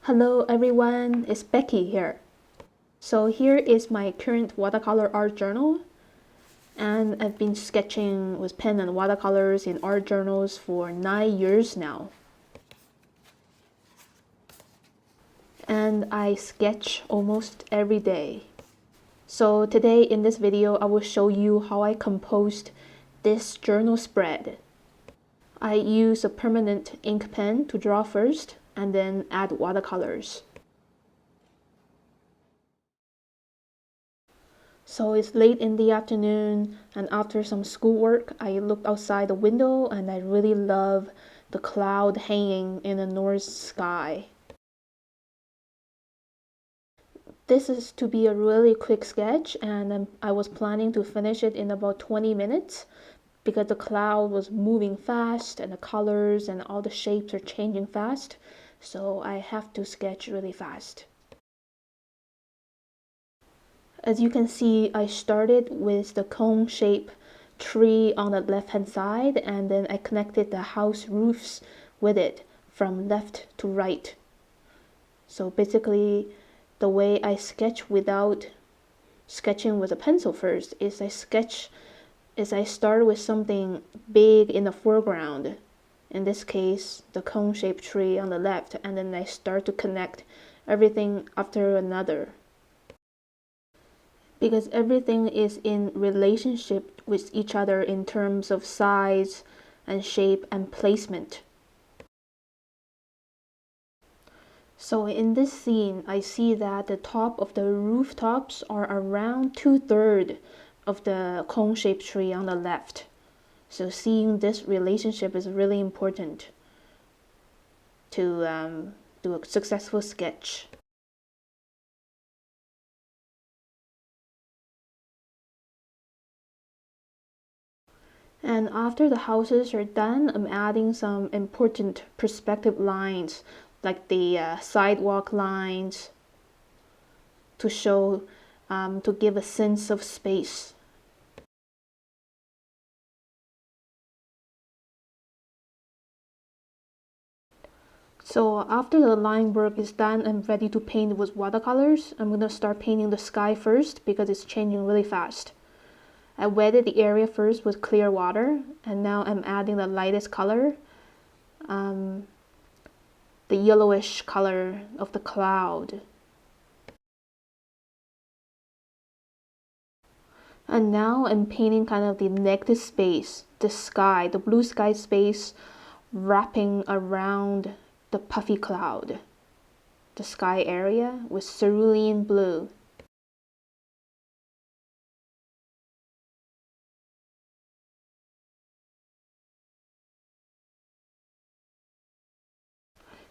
Hello everyone, it's Becky here. So here is my current watercolor art journal, and I've been sketching with pen and watercolors in art journals for 9 years now. And I sketch almost every day. So today in this video I will show you how I composed this journal spread. I use a permanent ink pen to draw first and then add watercolors. So it's late in the afternoon, and after some schoolwork, I looked outside the window and I really love the cloud hanging in the north sky. This is to be a really quick sketch, and I was planning to finish it in about 20 minutes because the cloud was moving fast and the colors and all the shapes are changing fast, so I have to sketch really fast. As you can see, I started with the cone-shaped tree on the left-hand side, and then I connected the house roofs with it from left to right. So basically, the way I sketch without sketching with a pencil first is I start with something big in the foreground. In this case, the cone-shaped tree on the left, and then I start to connect everything after another, because everything is in relationship with each other in terms of size and shape and placement. So in this scene, I see that the top of the rooftops are around 2/3 of the cone-shaped tree on the left. So seeing this relationship is really important to do a successful sketch. And after the houses are done, I'm adding some important perspective lines, like the sidewalk lines, to show, to give a sense of space. So after the line work is done, I'm ready to paint with watercolors. I'm going to start painting the sky first because it's changing really fast. I wetted the area first with clear water, and now I'm adding the lightest color, the yellowish color of the cloud. And now I'm painting kind of the negative space, the sky, the blue sky space wrapping around the puffy cloud, the sky area with cerulean blue.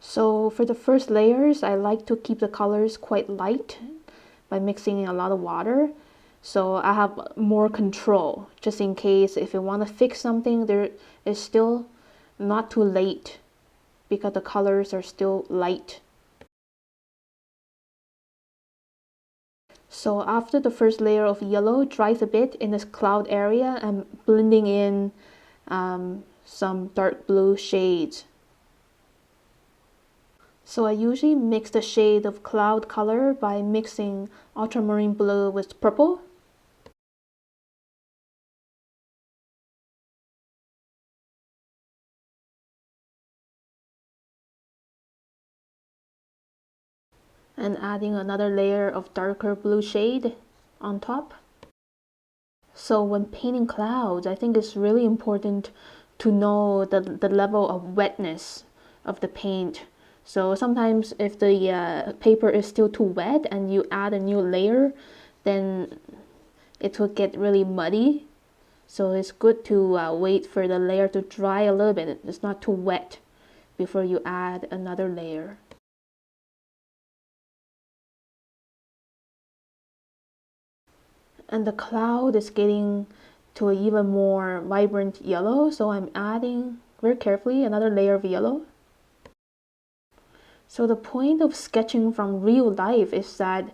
So for the first layers, I like to keep the colors quite light by mixing in a lot of water, so I have more control, just in case if you want to fix something, there is still not too late because the colors are still light. So after the first layer of yellow dries a bit in this cloud area, I'm blending in some dark blue shades. So I usually mix the shade of cloud color by mixing ultramarine blue with purple. And adding another layer of darker blue shade on top. So when painting clouds, I think it's really important to know the level of wetness of the paint. So sometimes if the paper is still too wet and you add a new layer, then it will get really muddy. So it's good to wait for the layer to dry a little bit. It's not too wet before you add another layer. And the cloud is getting to an even more vibrant yellow, so I'm adding very carefully another layer of yellow. So the point of sketching from real life is that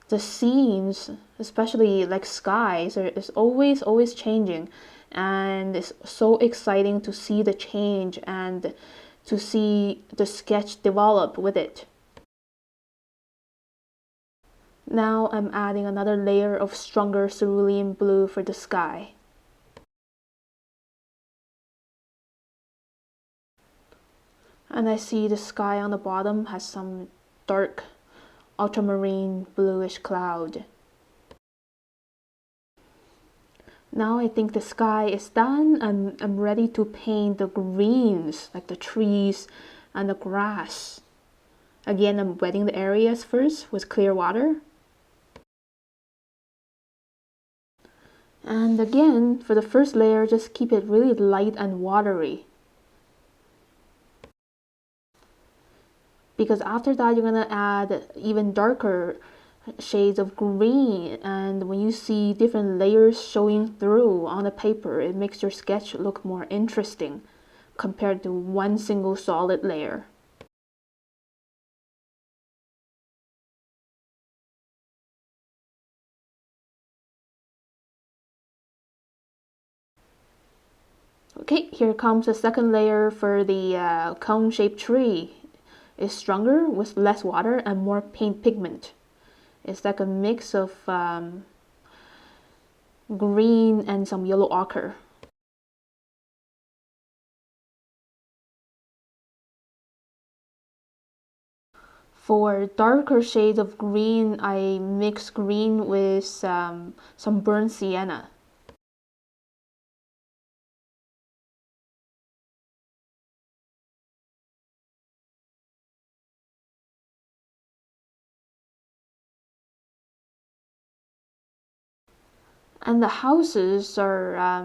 the scenes, especially like skies, is always changing, and it's so exciting to see the change and to see the sketch develop with it. Now I'm adding another layer of stronger cerulean blue for the sky. And I see the sky on the bottom has some dark ultramarine bluish cloud. Now I think the sky is done and I'm ready to paint the greens, like the trees and the grass. Again, I'm wetting the areas first with clear water. And again, for the first layer, just keep it really light and watery. Because after that, you're gonna add even darker shades of green, and when you see different layers showing through on the paper, it makes your sketch look more interesting compared to one single solid layer. Okay, here comes the second layer for the cone-shaped tree. It's stronger with less water and more paint pigment. It's like a mix of green and some yellow ochre. For darker shades of green, I mix green with some burnt sienna. And the houses are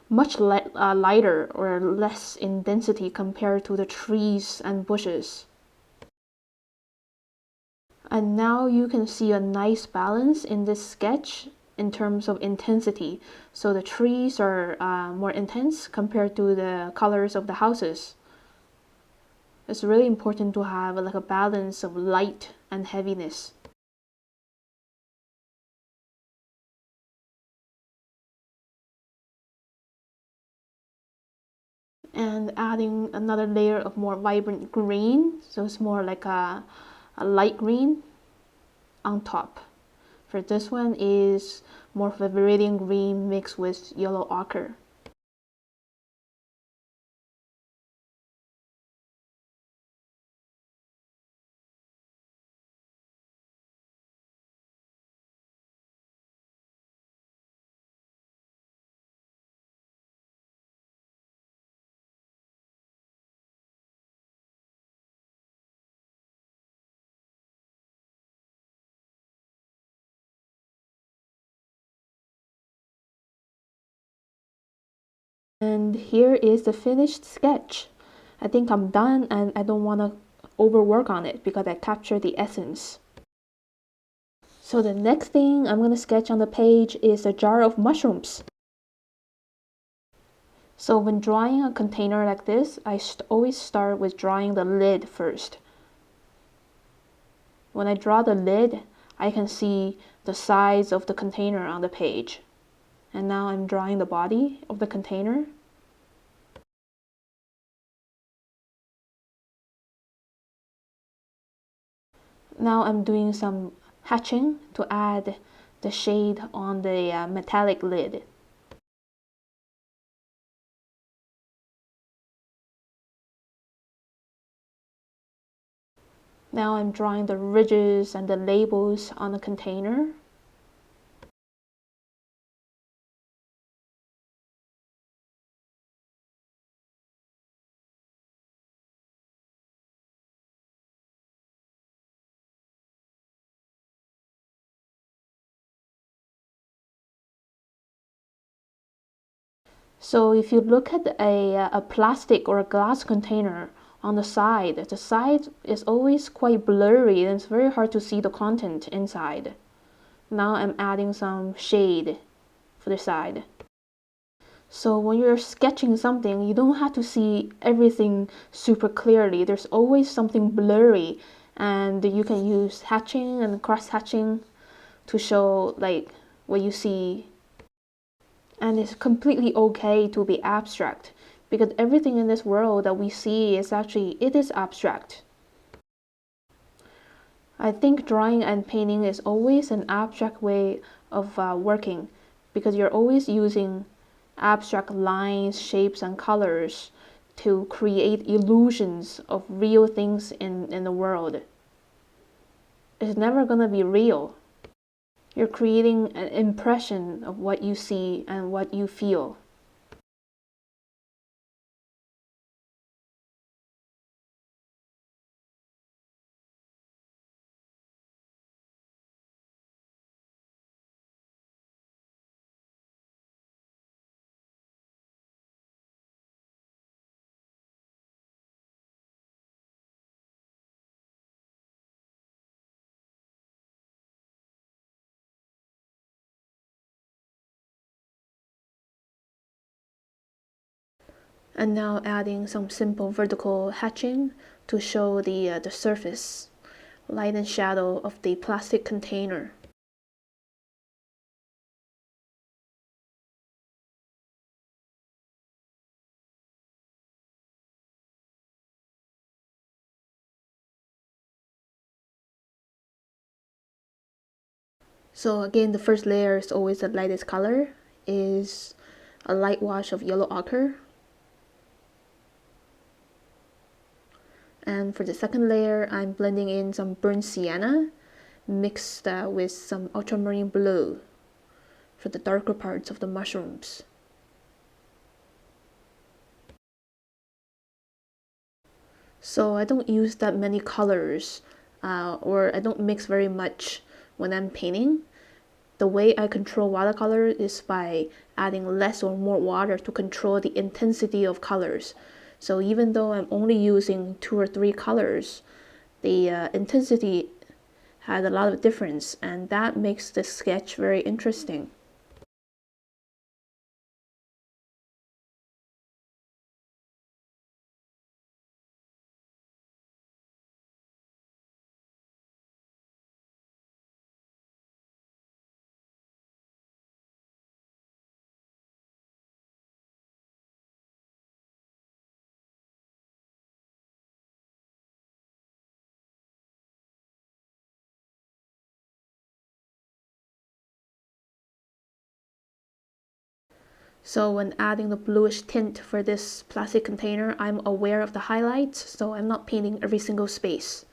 much lighter or less in density compared to the trees and bushes. And now you can see a nice balance in this sketch in terms of intensity. So the trees are more intense compared to the colors of the houses. It's really important to have like a balance of light and heaviness. And adding another layer of more vibrant green, so it's more like a light green on top. For this one is more of a viridian green mixed with yellow ochre. And here is the finished sketch. I think I'm done and I don't want to overwork on it because I captured the essence. So the next thing I'm going to sketch on the page is a jar of mushrooms. So when drawing a container like this, I always start with drawing the lid first. When I draw the lid, I can see the size of the container on the page. And now I'm drawing the body of the container. Now I'm doing some hatching to add the shade on the metallic lid. Now I'm drawing the ridges and the labels on the container. So if you look at a plastic or a glass container on the side is always quite blurry and it's very hard to see the content inside. Now I'm adding some shade for the side. So when you're sketching something, you don't have to see everything super clearly. There's always something blurry and you can use hatching and cross hatching to show like what you see. And it's completely okay to be abstract because everything in this world that we see is actually, it is abstract. I think drawing and painting is always an abstract way of working, because you're always using abstract lines, shapes, and colors to create illusions of real things in the world. It's never gonna be real. You're creating an impression of what you see and what you feel. And now adding some simple vertical hatching to show the surface, light and shadow of the plastic container. So again, the first layer is always the lightest color, is a light wash of yellow ochre. And for the second layer, I'm blending in some burnt sienna mixed with some ultramarine blue for the darker parts of the mushrooms. So I don't use that many colors, or I don't mix very much when I'm painting. The way I control watercolor is by adding less or more water to control the intensity of colors. So even though I'm only using 2 or 3 colors, the intensity has a lot of difference, and that makes the sketch very interesting. So when adding the bluish tint for this plastic container, I'm aware of the highlights, so I'm not painting every single space.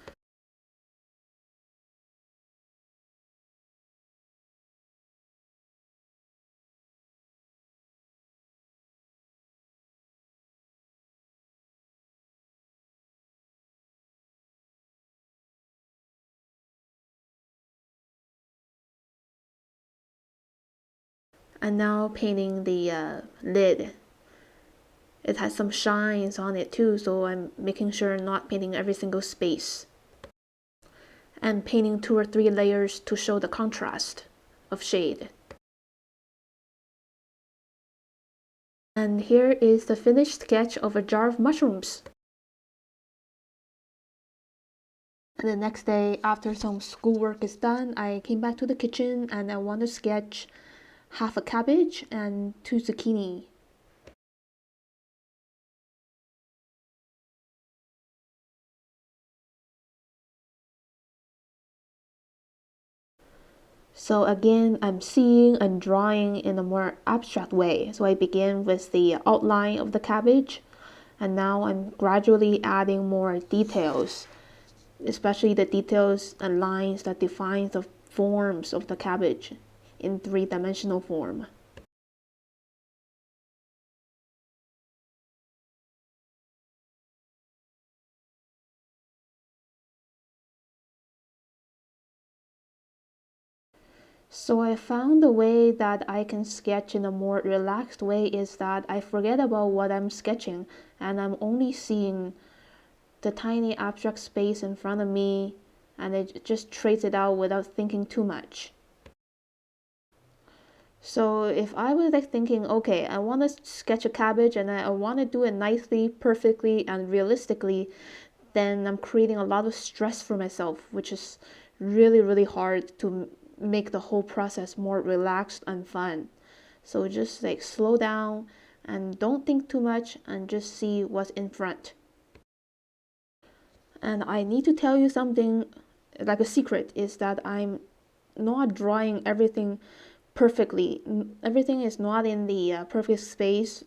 And now painting the lid. It has some shines on it too, so I'm making sure not painting every single space. And painting 2 or 3 layers to show the contrast of shade. And here is the finished sketch of a jar of mushrooms. And the next day, after some schoolwork is done, I came back to the kitchen and I want to sketch half a cabbage and 2 zucchini. So again, I'm seeing and drawing in a more abstract way. So I begin with the outline of the cabbage, and now I'm gradually adding more details, especially the details and lines that define the forms of the cabbage in 3-dimensional form. So I found the way that I can sketch in a more relaxed way is that I forget about what I'm sketching and I'm only seeing the tiny abstract space in front of me, and it just trace it out without thinking too much. So if I was like thinking, okay, I want to sketch a cabbage and I want to do it nicely, perfectly, and realistically, then I'm creating a lot of stress for myself, which is really, really hard to make the whole process more relaxed and fun. So just like slow down and don't think too much and just see what's in front. And I need to tell you something like a secret is that I'm not drawing everything perfectly. Everything is not in the perfect space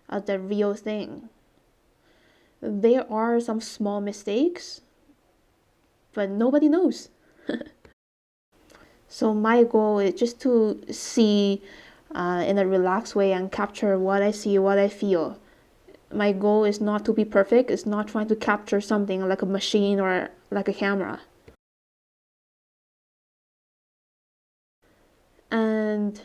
of the real thing. There are some small mistakes, but nobody knows. So my goal is just to see in a relaxed way and capture what I see, what I feel. My goal is not to be perfect. It's not trying to capture something like a machine or like a camera. And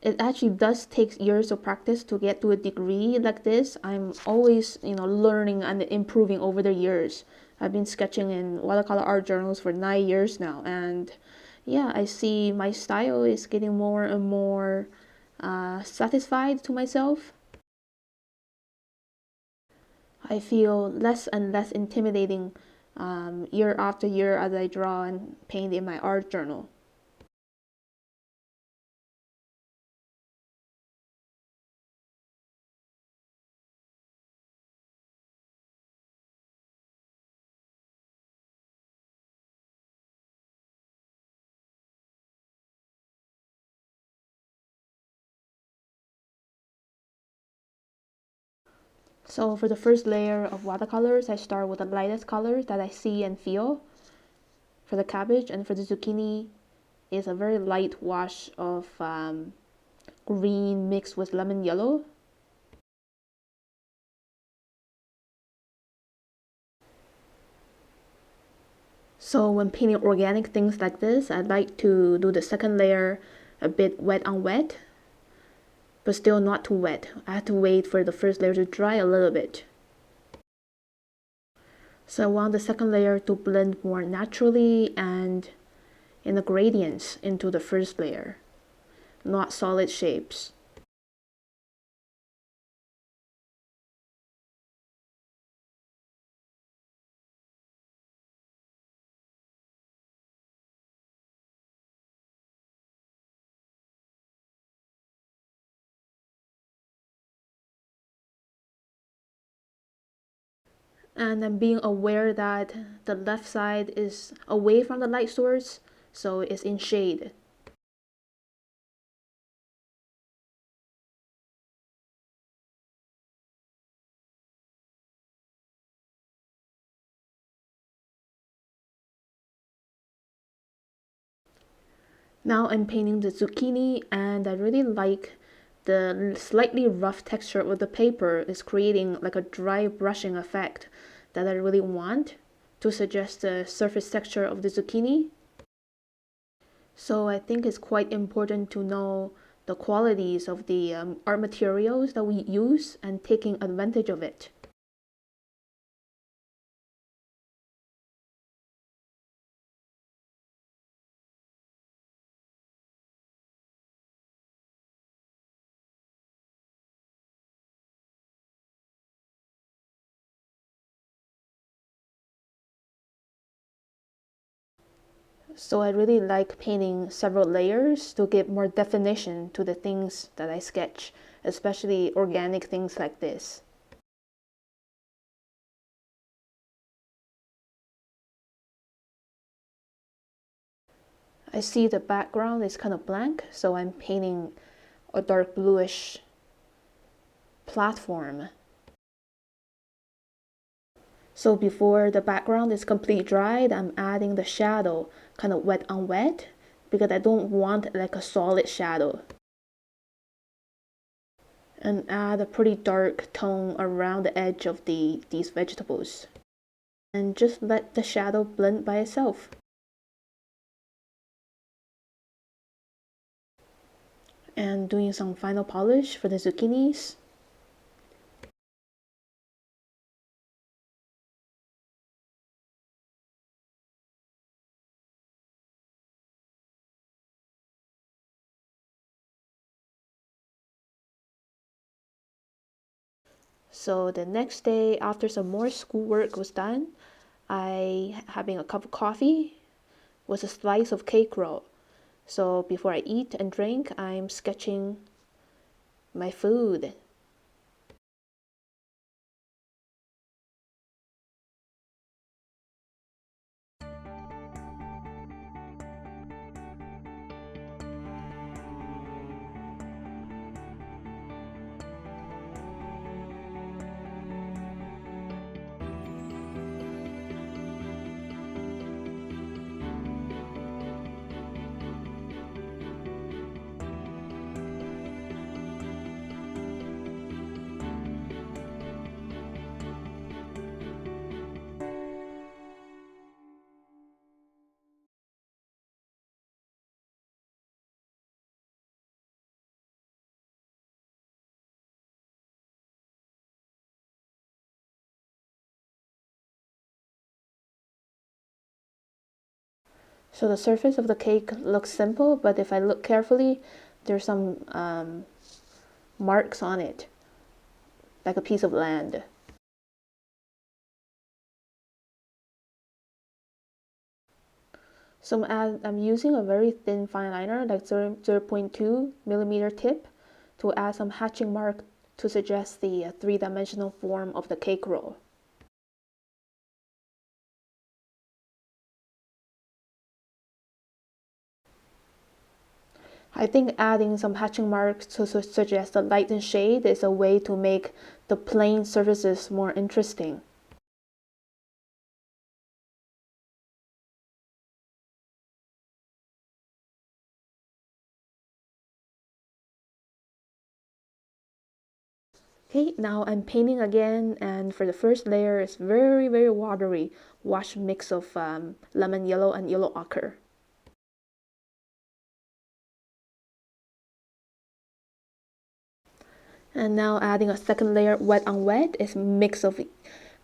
it actually does take years of practice to get to a degree like this. I'm always, learning and improving over the years. I've been sketching in watercolor art journals for 9 years now, and yeah, I see my style is getting more and more satisfied to myself. I feel less and less intimidating year after year as I draw and paint in my art journal. So for the first layer of watercolors, I start with the lightest colors that I see and feel. For the cabbage and for the zucchini, is a very light wash of green mixed with lemon yellow. So when painting organic things like this, I like to do the second layer a bit wet on wet, but still not too wet. I have to wait for the first layer to dry a little bit. So I want the second layer to blend more naturally and in the gradients into the first layer, not solid shapes. And I'm being aware that the left side is away from the light source, so it's in shade. Now I'm painting the zucchini, and I really like the slightly rough texture of the paper is creating like a dry brushing effect that I really want to suggest the surface texture of the zucchini. So I think it's quite important to know the qualities of the art materials that we use and taking advantage of it. So I really like painting several layers to give more definition to the things that I sketch, especially organic things like this. I see the background is kind of blank, so I'm painting a dark bluish platform. So before the background is completely dried, I'm adding the shadow kind of wet on wet because I don't want like a solid shadow. And add a pretty dark tone around the edge of these vegetables. And just let the shadow blend by itself. And doing some final polish for the zucchinis. So the next day, after some more schoolwork was done, I having a cup of coffee with a slice of cake roll. So before I eat and drink, I'm sketching my food. So the surface of the cake looks simple, but if I look carefully, there's some marks on it, like a piece of land. So I'm using a very thin fine liner, like 0.2 millimeter tip, to add some hatching mark to suggest the three-dimensional form of the cake roll. I think adding some hatching marks to suggest the light and shade is a way to make the plain surfaces more interesting. Okay, now I'm painting again, and for the first layer, it's very, very watery, wash mix of lemon yellow and yellow ochre. And now adding a second layer wet on wet is a mix of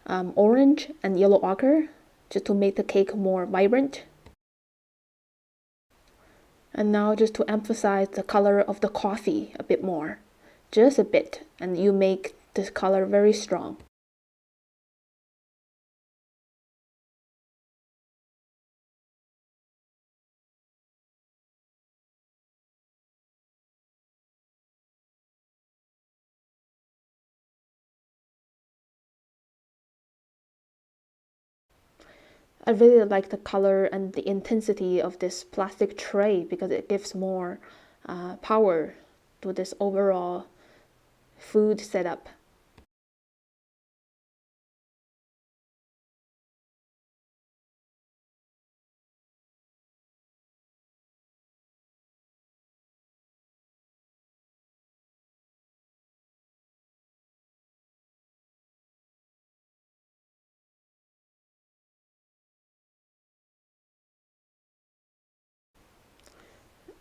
orange and yellow ochre, just to make the cake more vibrant. And now just to emphasize the color of the coffee a bit more, just a bit, and you make this color very strong. I really like the color and the intensity of this plastic tray because it gives more power to this overall food setup.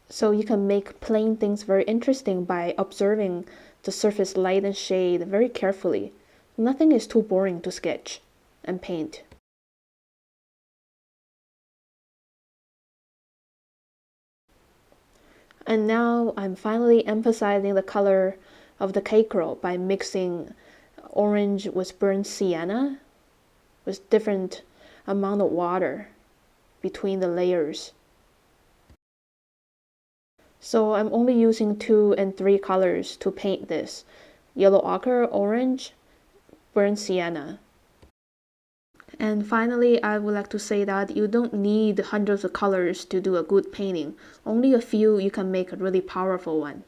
So you can make plain things very interesting by observing the surface light and shade very carefully. Nothing is too boring to sketch and paint. And now I'm finally emphasizing the color of the cake roll by mixing orange with burnt sienna with different amount of water between the layers. So I'm only using 2 and 3 colors to paint this: yellow ochre, orange, burnt sienna. And finally, I would like to say that you don't need hundreds of colors to do a good painting. Only a few you can make a really powerful one.